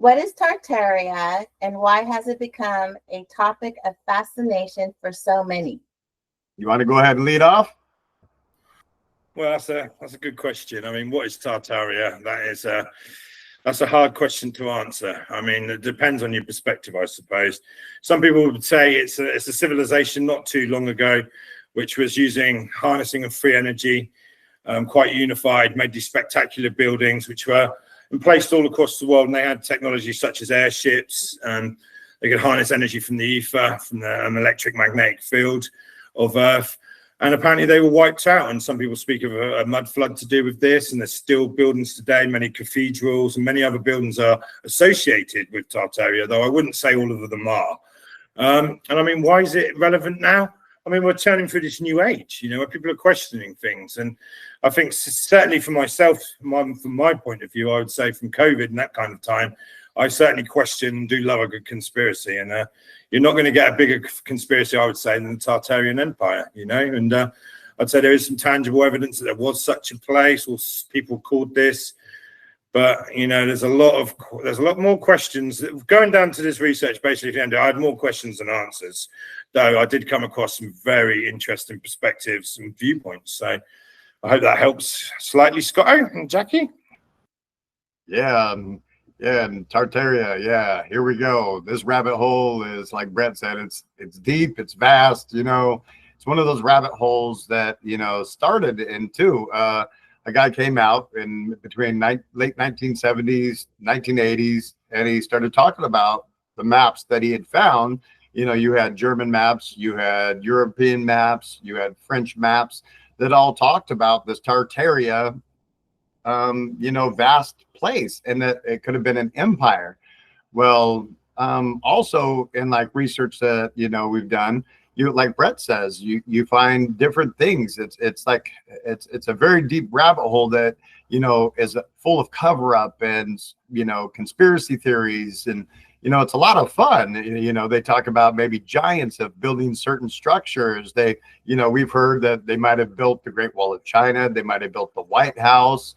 What is Tartaria and why has it become a topic of fascination for so many? You want to go ahead and lead off? Well, that's a good question. I mean, what is Tartaria? That's a hard question to answer. I mean, it depends on your perspective, I suppose. Some people would say it's a civilization not too long ago, which was using harnessing of free energy, quite unified, made these spectacular buildings, which were placed all across the world, and they had technology such as airships, and they could harness energy from the ether, from the electric magnetic field of Earth. And apparently they were wiped out, and some people speak of a mud flood to do with this, and there's still buildings today, many cathedrals and many other buildings are associated with Tartaria, though I wouldn't say all of them are. And I mean, why is it relevant now? I mean, we're turning through this new age, where people are questioning things. And I think certainly for myself, from my point of view, I would say from COVID and that kind of time, I certainly question, do love a good conspiracy. And you're not going to get a bigger conspiracy, I would say, than the Tartarian Empire, And I'd say there is some tangible evidence that there was such a place, or people called this. But there's a lot more questions. Going down to this research, basically, I had more questions than answers. Though I did come across some very interesting perspectives and viewpoints. So I hope that helps slightly, Scott and Jackie. Yeah, and Tartaria, yeah, here we go. This rabbit hole is, like Brett said, it's deep, it's vast, It's one of those rabbit holes that, started into a guy came out in between late 1970s, 1980s, and he started talking about the maps that he had found. You had German maps, you had European maps, you had French maps that all talked about this Tartaria, vast place, and that it could have been an empire. Well, also in like research that, we've done, like Brett says, you find different things. It's a very deep rabbit hole that, is full of cover up and, conspiracy theories. And, it's a lot of fun. They talk about maybe giants of building certain structures. We've heard that they might have built the Great Wall of China. They might have built the White House,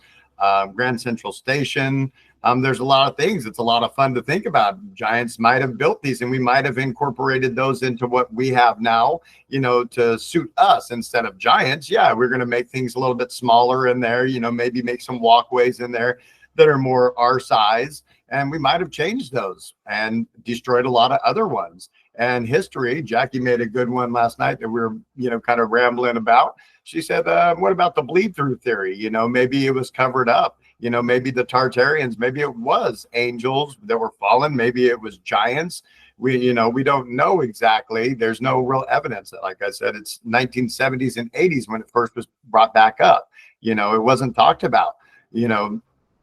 Grand Central Station. There's a lot of things. It's a lot of fun to think about. Giants might have built these, and we might have incorporated those into what we have now, to suit us instead of giants. Yeah, we're going to make things a little bit smaller in there, maybe make some walkways in there that are more our size. And we might have changed those and destroyed a lot of other ones. And history, Jackie made a good one last night that we were, kind of rambling about. She said, what about the bleed through theory? Maybe it was covered up. Maybe the Tartarians, maybe it was angels that were fallen. Maybe it was giants. We don't know exactly. There's no real evidence. Like I said, it's 1970s and 80s when it first was brought back up. It wasn't talked about.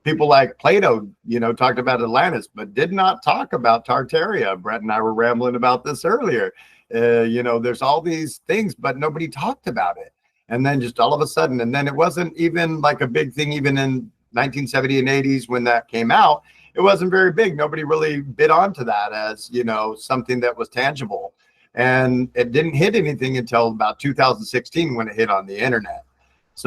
People like Plato, talked about Atlantis, but did not talk about Tartaria. Brett and I were rambling about this earlier. There's all these things, but nobody talked about it. And then just all of a sudden, and then it wasn't even like a big thing, even in 1970 and 80s when that came out, it wasn't very big. Nobody really bid onto that as, something that was tangible. And it didn't hit anything until about 2016 when it hit on the internet.